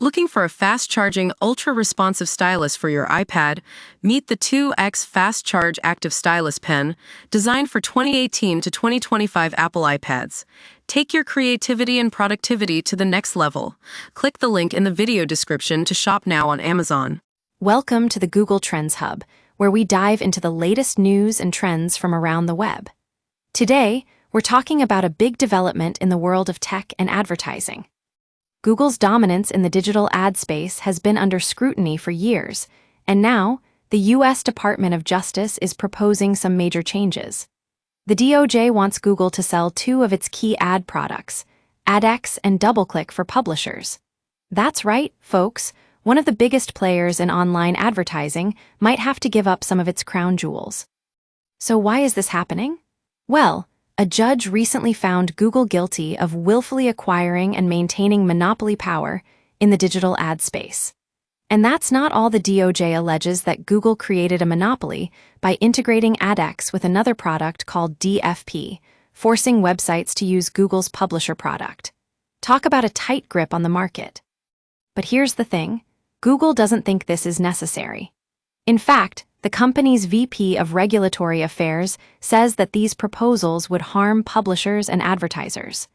Looking for a fast-charging, ultra-responsive stylus for your iPad? Meet the 2X Fast Charge Active Stylus Pen, designed for 2018 to 2025 Apple iPads. Take your creativity and productivity to the next level. Click the link in the video description to shop now on Amazon. Welcome to the Google Trends Hub, where we dive into the latest news and trends from around the web. Today, we're talking about a big development in the world of tech and advertising. Google's dominance in the digital ad space has been under scrutiny for years, and now the U.S. Department of Justice is proposing some major changes. The DOJ wants Google to sell two of its key ad products, AdX and DoubleClick, for publishers. That's right, folks. One of the biggest players in online advertising might have to give up some of its crown jewels. So why is this happening? Well, a judge recently found Google guilty of willfully acquiring and maintaining monopoly power in the digital ad space. And that's not all. The DOJ alleges that Google created a monopoly by integrating AdX with another product called DFP, forcing websites to use Google's publisher product. Talk about a tight grip on the market. But here's the thing: Google doesn't think this is necessary. In fact, the company's VP of Regulatory Affairs says that these proposals would harm publishers and advertisers.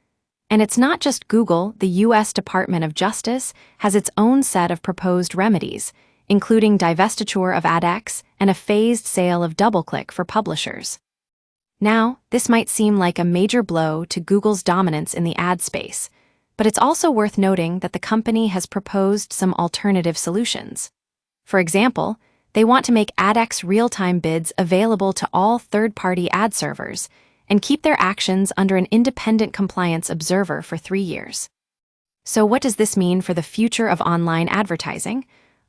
And it's not just Google. The U.S. Department of Justice has its own set of proposed remedies, including divestiture of AdX and a phased sale of DoubleClick for publishers. Now, this might seem like a major blow to Google's dominance in the ad space, but it's also worth noting that the company has proposed some alternative solutions. For example, they want to make AdX real-time bids available to all third-party ad servers and keep their actions under an independent compliance observer for 3 years. So what does this mean for the future of online advertising?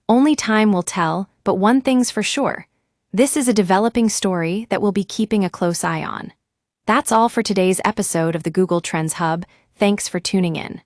Only time will tell, but one thing's for sure: this is a developing story that we'll be keeping a close eye on. That's all for today's episode of the Google Trends Hub. Thanks for tuning in.